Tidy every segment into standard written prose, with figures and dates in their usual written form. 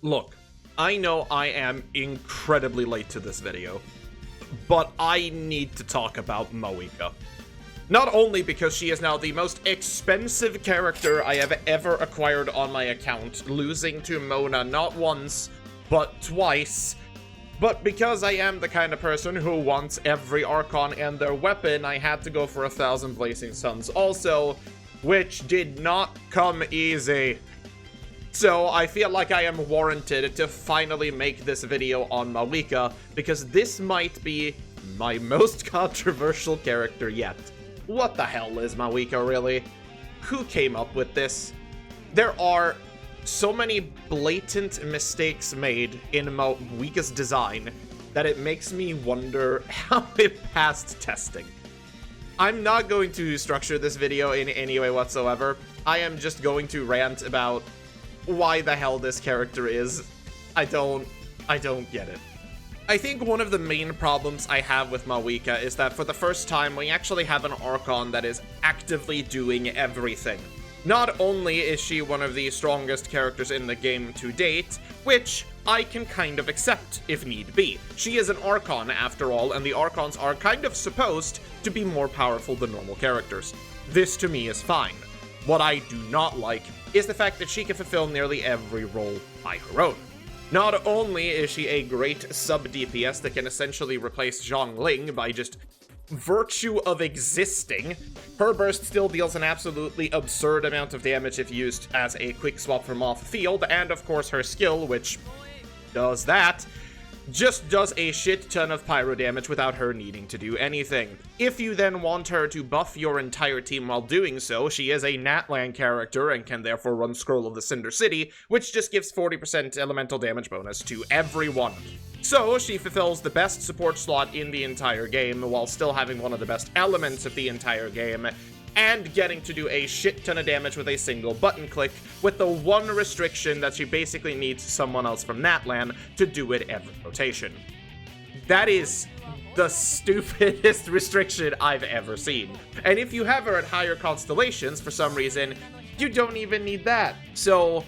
Look, I know I am incredibly late to this video, but I need to talk about Mavuika. Not only because she is now the most expensive character I have ever acquired on my account, losing to Mona not once, but twice, but because I am the kind of person who wants every Archon and their weapon, I had to go for 1,000 Blazing Suns also, which did not come easy. So I feel like I am warranted to finally make this video on Mauvika, because this might be my most controversial character yet. What the hell is Mauvika really? Who came up with this? There are so many blatant mistakes made in Mauvika's design that it makes me wonder how it passed testing. I'm not going to structure this video in any way whatsoever. I am just going to rant about why the hell this character is. I don't get it. I think one of the main problems I have with Mauvika is that for the first time we actually have an Archon that is actively doing everything. Not only is she one of the strongest characters in the game to date, which I can kind of accept if need be. She is an Archon after all, and the Archons are kind of supposed to be more powerful than normal characters. This to me is fine. What I do not like is the fact that she can fulfill nearly every role by her own. Not only is she a great sub-DPS that can essentially replace Zhongling by just virtue of existing, her burst still deals an absolutely absurd amount of damage if used as a quick swap from off field, and of course her skill, which does that, just does a shit ton of pyro damage without her needing to do anything. If you then want her to buff your entire team while doing so, she is a Natlan character and can therefore run Scroll of the Cinder City, which just gives 40% elemental damage bonus to everyone. So she fulfills the best support slot in the entire game while still having one of the best elements of the entire game, and getting to do a shit ton of damage with a single button click, with the one restriction that she basically needs someone else from Natlan to do it every rotation. That is the stupidest restriction I've ever seen. And if you have her at higher constellations, for some reason, you don't even need that. So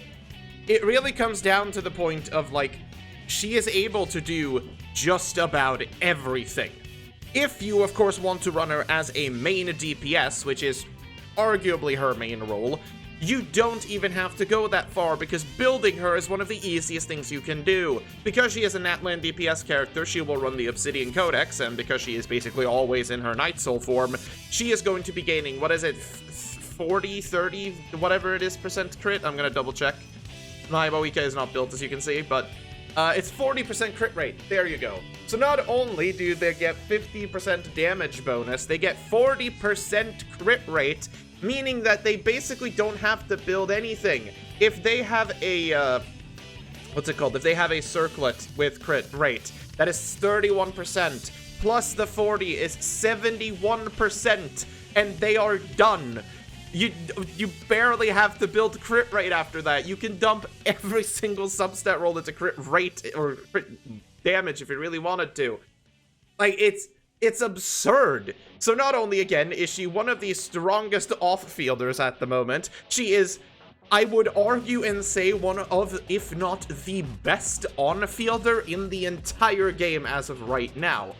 it really comes down to the point of, like, she is able to do just about everything. If you, of course, want to run her as a main DPS, which is arguably her main role, you don't even have to go that far, because building her is one of the easiest things you can do. Because she is a Natlan DPS character, she will run the Obsidian Codex, and because she is basically always in her Night Soul form, she is going to be gaining, what is it, 40, 30, whatever it is, percent crit? I'm gonna double check. My Mauvika is not built, as you can see, but it's 40% crit rate. There you go. So not only do they get 50% damage bonus, they get 40% crit rate, meaning that they basically don't have to build anything. If they have a, what's it called? If they have a circlet with crit rate, that is 31%, plus the 40 is 71%, and they are done. You barely have to build crit rate after that. You can dump every single substat roll into crit rate or crit damage if you really wanted to. Like, it's absurd. So not only, again, is she one of the strongest off-fielders at the moment, she is, I would argue and say, one of, if not the best on-fielder in the entire game as of right now.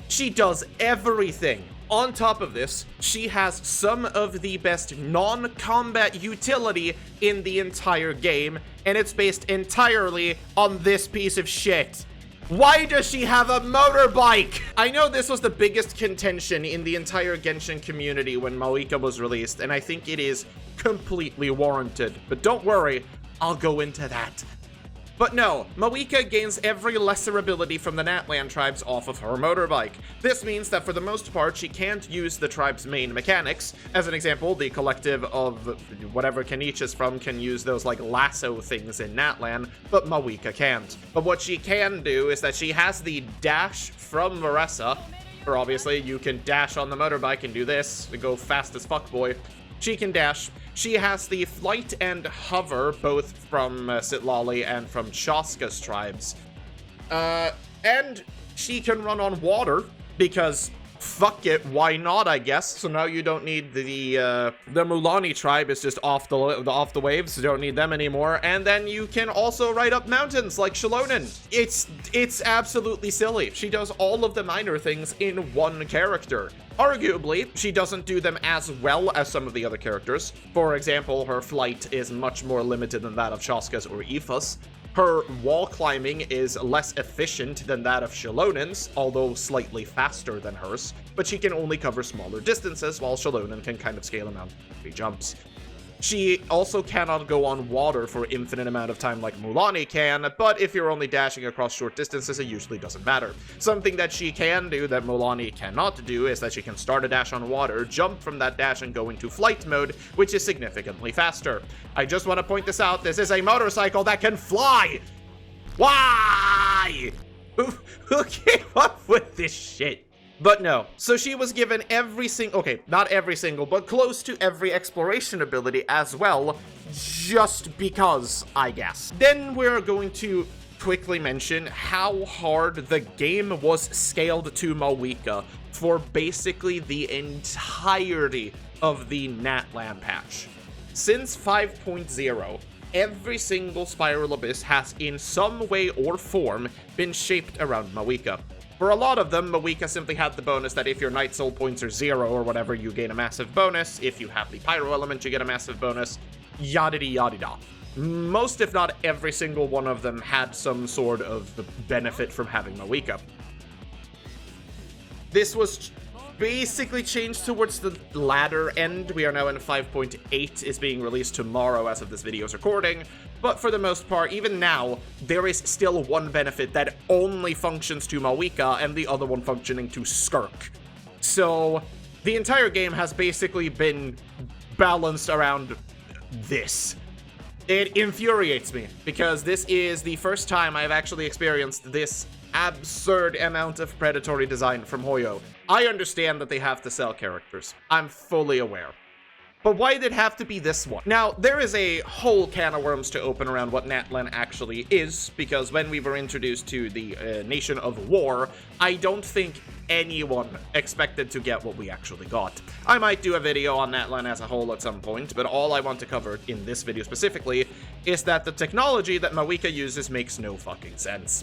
She does everything. On top of this, she has some of the best non-combat utility in the entire game, and it's based entirely on this piece of shit. Why does she have a motorbike? I know this was the biggest contention in the entire Genshin community when Mauvika was released, and I think it is completely warranted. But don't worry, I'll go into that. But no, Mauvika gains every lesser ability from the Natlan tribes off of her motorbike. This means that for the most part, she can't use the tribe's main mechanics. As an example, the collective of whatever Kaniche is from can use those, like, lasso things in Natlan, but Mauvika can't. But what she can do is that she has the dash from Maressa, or obviously you can dash on the motorbike and do this, and go fast as fuck, boy. She can dash. She has the flight and hover, both from Sitlali and from Shaska's tribes. And she can run on water, because fuck it, why not, I guess. So now you don't need the Mulani tribe is just off the waves. You don't need them anymore. And then you can also ride up mountains like Shalonen. It's absolutely silly. She does all of the minor things in one character. Arguably, she doesn't do them as well as some of the other characters. For example, her flight is much more limited than that of Shaska's or Aoife's. Her wall climbing is less efficient than that of Shalonen's, although slightly faster than hers, but she can only cover smaller distances, while Shalonen can kind of scale around 3 jumps. She also cannot go on water for infinite amount of time like Mulani can, but if you're only dashing across short distances, it usually doesn't matter. Something that she can do that Mulani cannot do is that she can start a dash on water, jump from that dash, and go into flight mode, which is significantly faster. I just want to point this out, this is a motorcycle that can fly! Why? Who came up with this shit? But no, so she was given every single, okay, not every single, but close to every exploration ability as well, just because, I guess. Then we're going to quickly mention how hard the game was scaled to Mauvika for basically the entirety of the Natlan patch. Since 5.0, every single Spiral Abyss has in some way or form been shaped around Mauvika. For a lot of them, Mauvika simply had the bonus that if your Night Soul points are 0 or whatever, you gain a massive bonus. If you have the Pyro element, you get a massive bonus. Yada-da-yada-da. Most, if not every single one of them, had some sort of benefit from having Mauvika. This was basically changed towards the latter end. We are now in 5.8, is being released tomorrow as of this video's recording. But for the most part, even now, there is still one benefit that only functions to Mauvika and the other one functioning to Skirk. So the entire game has basically been balanced around this. It infuriates me because this is the first time I've actually experienced this absurd amount of predatory design from Hoyo. I understand that they have to sell characters. I'm fully aware. But why did it have to be this one? Now, there is a whole can of worms to open around what Natlan actually is, because when we were introduced to the Nation of War, I don't think anyone expected to get what we actually got. I might do a video on Natlan as a whole at some point, but all I want to cover in this video specifically is that the technology that Mauvika uses makes no fucking sense.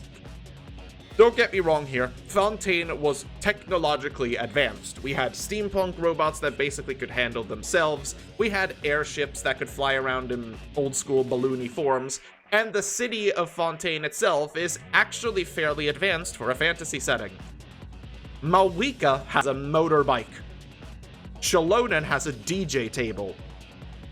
Don't get me wrong here, Fontaine was technologically advanced. We had steampunk robots that basically could handle themselves, we had airships that could fly around in old-school balloony forms, and the city of Fontaine itself is actually fairly advanced for a fantasy setting. Mauvika has a motorbike. Shalonen has a DJ table.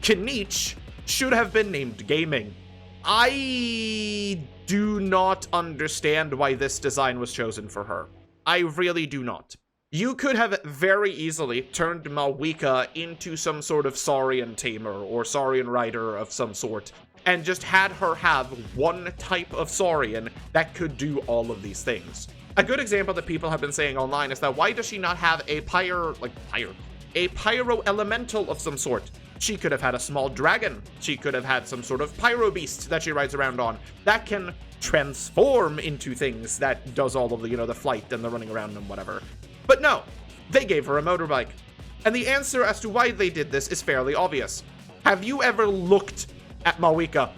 Kinich should have been named Gaming. I do not understand why this design was chosen for her. I really do not. You could have very easily turned Mauvika into some sort of Saurian tamer or Saurian rider of some sort, and just had her have one type of Saurian that could do all of these things. A good example that people have been saying online is that why does she not have a pyro elemental of some sort? She could have had a small dragon. She could have had some sort of pyro beast that she rides around on that can transform into things that does all of the, the flight and the running around and whatever. But no, they gave her a motorbike. And the answer as to why they did this is fairly obvious. Have you ever looked at Mauvika?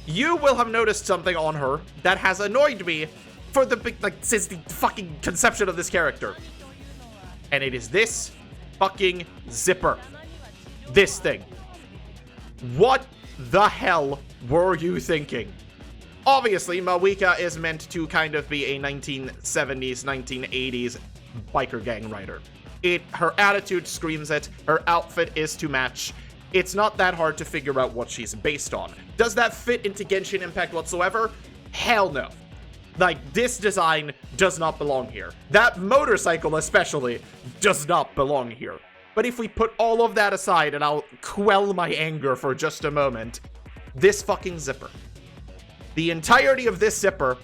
You will have noticed something on her that has annoyed me for since the fucking conception of this character. And it is this fucking zipper. This thing. What the hell were you thinking? Obviously, Mauvika is meant to kind of be a 1970s, 1980s biker gang rider. Her attitude screams it, her outfit is to match. It's not that hard to figure out what she's based on. Does that fit into Genshin Impact whatsoever? Hell no. This design does not belong here. That motorcycle especially does not belong here. But if we put all of that aside, and I'll quell my anger for just a moment, this fucking zipper. The entirety of this zipper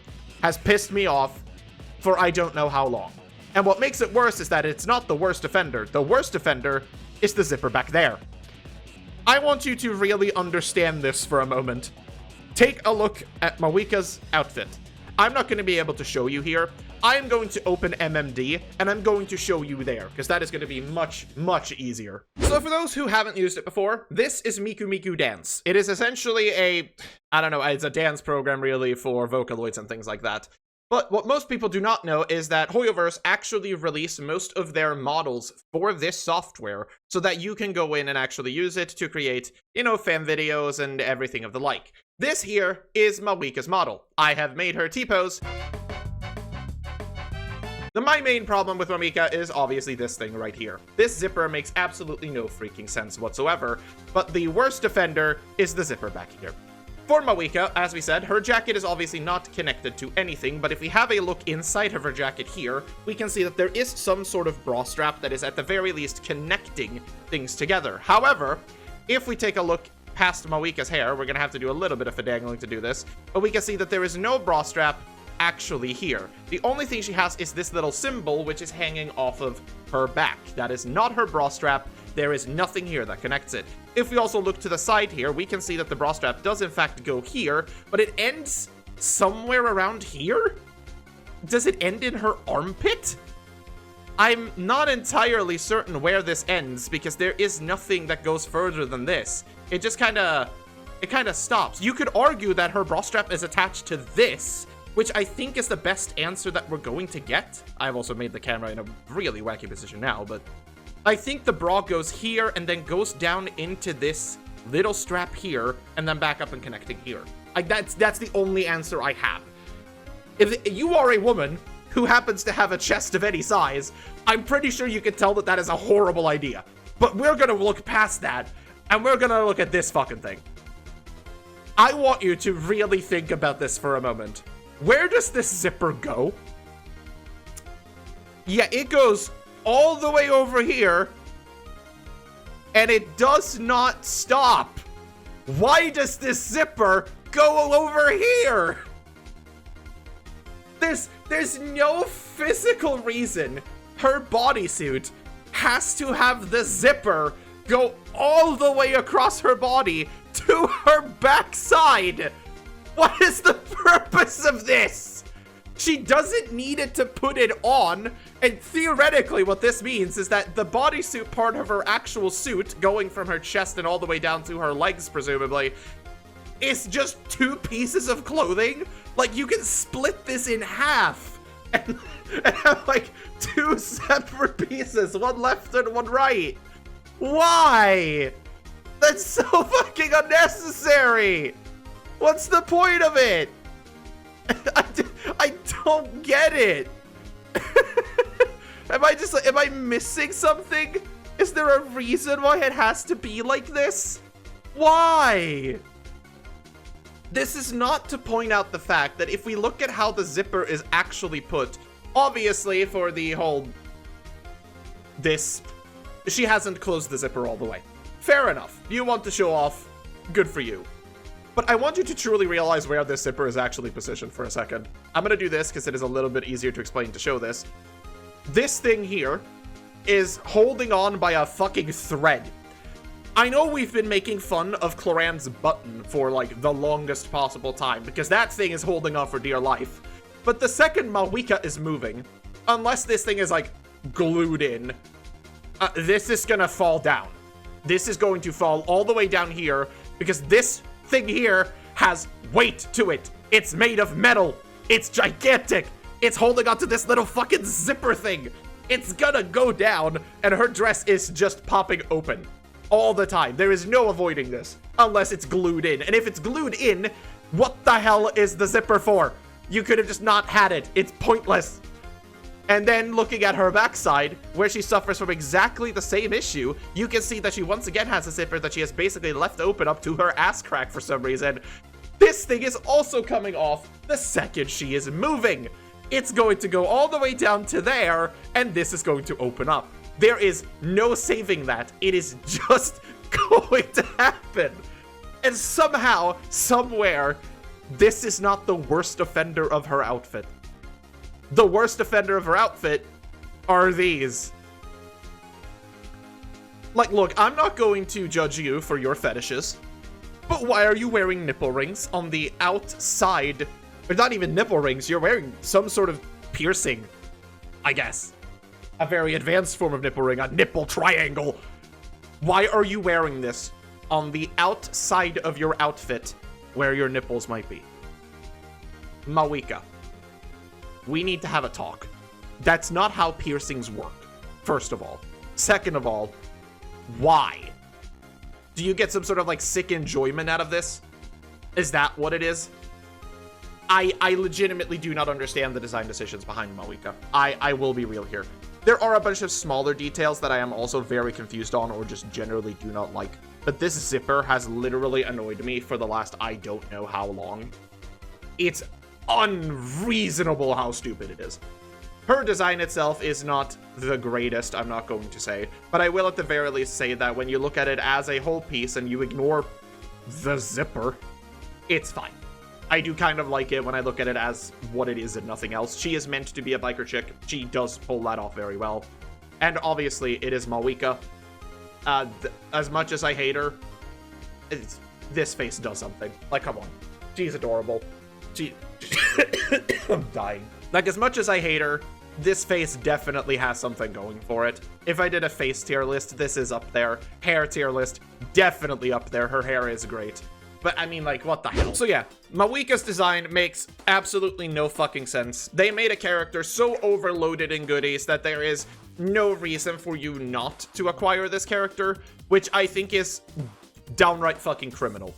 has pissed me off for I don't know how long. And what makes it worse is that it's not the worst offender. The worst offender is the zipper back there. I want you to really understand this for a moment. Take a look at Mauvika's outfit. I'm not going to be able to show you here. I am going to open MMD, and I'm going to show you there, because that is going to be much, much easier. So for those who haven't used it before, this is Miku Miku Dance. It is essentially I don't know, it's a dance program really for Vocaloids and things like that. But what most people do not know is that Hoyoverse actually released most of their models for this software so that you can go in and actually use it to create, you know, fan videos and everything of the like. This here is Mauvika's model. I have made her T-pose. My main problem with Mauvika is obviously this thing right here. This zipper makes absolutely no freaking sense whatsoever, but the worst offender is the zipper back here. For Mauvika, as we said, her jacket is obviously not connected to anything, but if we have a look inside of her jacket here, we can see that there is some sort of bra strap that is at the very least connecting things together. However, if we take a look past Mauvika's hair, we're gonna have to do a little bit of finagling to do this, but we can see that there is no bra strap actually here. The only thing she has is this little symbol, which is hanging off of her back. That is not her bra strap. There is nothing here that connects it. If we also look to the side here, we can see that the bra strap does in fact go here, but it ends somewhere around here? Does it end in her armpit? I'm not entirely certain where this ends because there is nothing that goes further than this. It just kind of stops. You could argue that her bra strap is attached to this, which I think is the best answer that we're going to get. I've also made the camera in a really wacky position now, but I think the bra goes here and then goes down into this little strap here and then back up and connecting here. That's the only answer I have. If you are a woman who happens to have a chest of any size, I'm pretty sure you can tell that that is a horrible idea. But we're gonna look past that and we're gonna look at this fucking thing. I want you to really think about this for a moment. Where does this zipper go? Yeah, it goes all the way over here, and it does not stop. Why does this zipper go over here? There's no physical reason her bodysuit has to have the zipper go all the way across her body to her backside. What is the purpose of this? She doesn't need it to put it on, and theoretically what this means is that the bodysuit part of her actual suit, going from her chest and all the way down to her legs, presumably, is just 2 pieces of clothing. Like, you can split this in half and have, like, 2 separate pieces, one left and one right. Why? That's so fucking unnecessary. What's the point of it? I don't get it. Am I missing something? Is there a reason why it has to be like this? Why? This is not to point out the fact that if we look at how the zipper is actually put, obviously for the whole she hasn't closed the zipper all the way. Fair enough. You want to show off, good for you. But I want you to truly realize where this zipper is actually positioned for a second. I'm gonna do this because it is a little bit easier to explain to show this. This thing here is holding on by a fucking thread. I know we've been making fun of Cloran's button for like the longest possible time because that thing is holding on for dear life. But the second Mauvika is moving, unless this thing is like glued in, this is gonna fall down. This is going to fall all the way down here because this thing here has weight to it. It's made of metal. It's gigantic. It's holding onto this little fucking zipper thing. It's gonna go down and her dress is just popping open all the time. There is no avoiding this unless it's glued in. And if it's glued in, what the hell is the zipper for? You could have just not had it. It's pointless. And then looking at her backside, where she suffers from exactly the same issue, you can see that she once again has a zipper that she has basically left open up to her ass crack for some reason. This thing is also coming off the second she is moving. It's going to go all the way down to there, and this is going to open up. There is no saving that. It is just going to happen. And somehow, somewhere, this is not the worst offender of her outfit. The worst offender of her outfit are these. Like, look, I'm not going to judge you for your fetishes, but why are you wearing nipple rings on the outside? Or not even nipple rings, you're wearing some sort of piercing, I guess. A very advanced form of nipple ring, a nipple triangle. Why are you wearing this on the outside of your outfit where your nipples might be? Mavuika, we need to have a talk. That's not how piercings work, first of all. Second of all, why? Do you get some sort of like sick enjoyment out of this? Is that what it is? I legitimately do not understand the design decisions behind Mavuika. I will be real here. There are a bunch of smaller details that I am also very confused on or just generally do not like. But this zipper has literally annoyed me for the last I don't know how long. It's unreasonable how stupid it is. Her design itself is not the greatest, I'm not going to say. But I will at the very least say that when you look at it as a whole piece and you ignore the zipper, it's fine. I do kind of like it when I look at it as what it is and nothing else. She is meant to be a biker chick. She does pull that off very well. And obviously, it is Mauvika. As much as I hate her, this face does something. Like, come on. She's adorable. I'm dying. Like, as much as I hate her, this face definitely has something going for it. If I did a face tier list, this is up there. Hair tier list, definitely up there. Her hair is great. But, I mean, like, what the hell? So, yeah, Mavuika's design makes absolutely no fucking sense. They made a character so overloaded in goodies that there is no reason for you not to acquire this character, which I think is downright fucking criminal.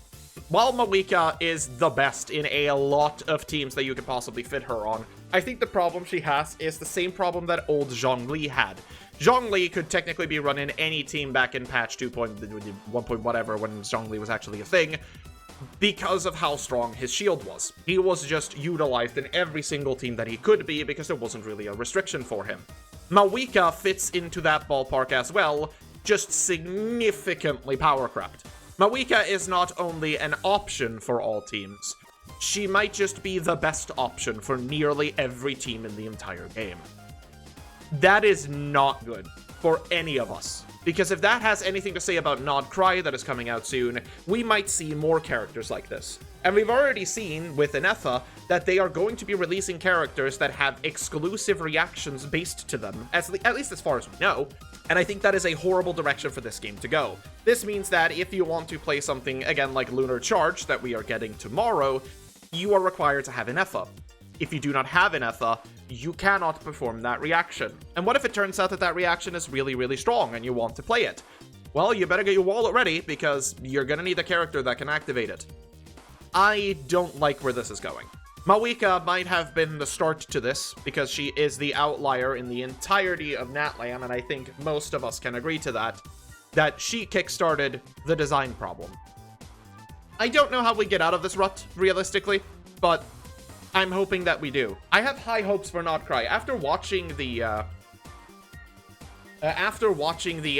While Mavuika is the best in a lot of teams that you could possibly fit her on, I think the problem she has is the same problem that old Zhongli had. Zhongli could technically be run in any team back in patch 2.1. Whatever when Zhongli was actually a thing, because of how strong his shield was. He was just utilized in every single team that he could be because there wasn't really a restriction for him. Mavuika fits into that ballpark as well, just significantly power-crept. Mavuika is not only an option for all teams, she might just be the best option for nearly every team in the entire game. That is not good for any of us. Because if that has anything to say about Nod Cry that is coming out soon, we might see more characters like this. And we've already seen with Inetha that they are going to be releasing characters that have exclusive reactions based to them, at least as far as we know. And I think that is a horrible direction for this game to go. This means that if you want to play something, again, like Lunar Charge that we are getting tomorrow, you are required to have Inetha. If you do not have Inetha, you cannot perform that reaction. And what if it turns out that that reaction is really, really strong and you want to play it? Well, you better get your wallet ready because you're gonna need a character that can activate it. I don't like where this is going. Mauvika might have been the start to this because she is the outlier in the entirety of Natlan, and I think most of us can agree to that she kickstarted the design problem. I don't know how we get out of this rut, realistically, but I'm hoping that we do. I have high hopes for Not Cry. After watching the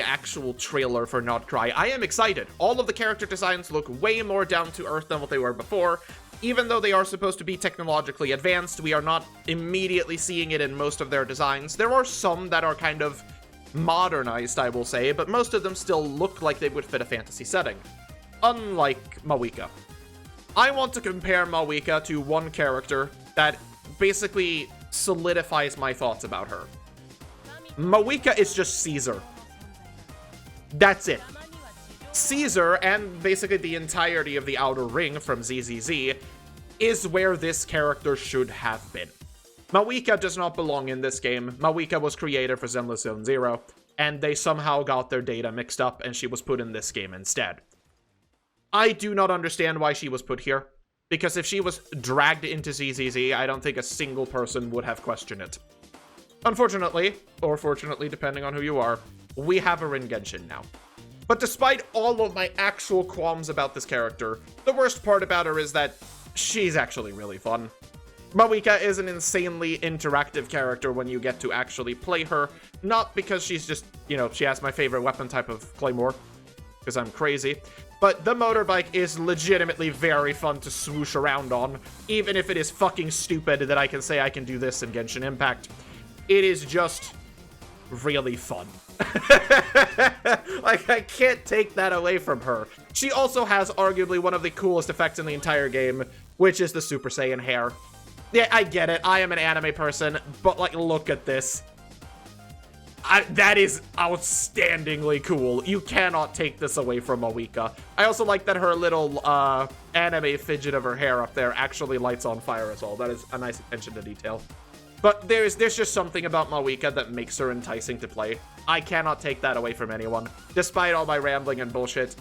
actual trailer for Not Cry, I am excited. All of the character designs look way more down to earth than what they were before. Even though they are supposed to be technologically advanced, we are not immediately seeing it in most of their designs. There are some that are kind of modernized, I will say, but most of them still look like they would fit a fantasy setting. Unlike Mavuika. I want to compare Mavuika to one character that basically solidifies my thoughts about her. Mavuika is just Caesar. That's it. Caesar, and basically the entirety of the Outer Ring from ZZZ, is where this character should have been. Mavuika does not belong in this game. Mavuika was created for Zenless Zone Zero, and they somehow got their data mixed up, and she was put in this game instead. I do not understand why she was put here, because if she was dragged into ZZZ, I don't think a single person would have questioned it. Unfortunately, or fortunately, depending on who you are, we have her in Genshin now. But despite all of my actual qualms about this character, the worst part about her is that she's actually really fun. Mavuika is an insanely interactive character when you get to actually play her, not because she's just, she has my favorite weapon type of Claymore, because I'm crazy, but the motorbike is legitimately very fun to swoosh around on, even if it is fucking stupid that I can say I can do this in Genshin Impact. It is just really fun. Like, I can't take that away from her. She also has arguably one of the coolest effects in the entire game, which is the Super Saiyan hair. Yeah, I get it. I am an anime person, but, like, look at this. That is outstandingly cool. You cannot take this away from Mauvika. I also like that her little anime fidget of her hair up there actually lights on fire as well. That is a nice attention to detail. But there's just something about Mauvika that makes her enticing to play. I cannot take that away from anyone. Despite all my rambling and bullshit,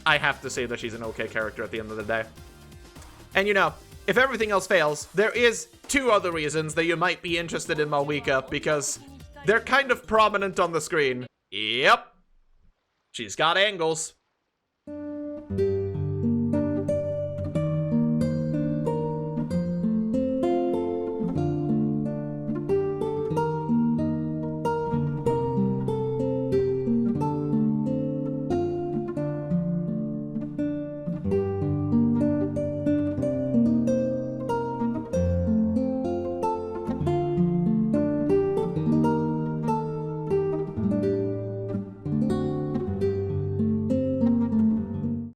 I have to say that she's an okay character at the end of the day. And you know, if everything else fails, there is 2 other reasons that you might be interested in Mauvika, because they're kind of prominent on the screen. Yep. She's got angles.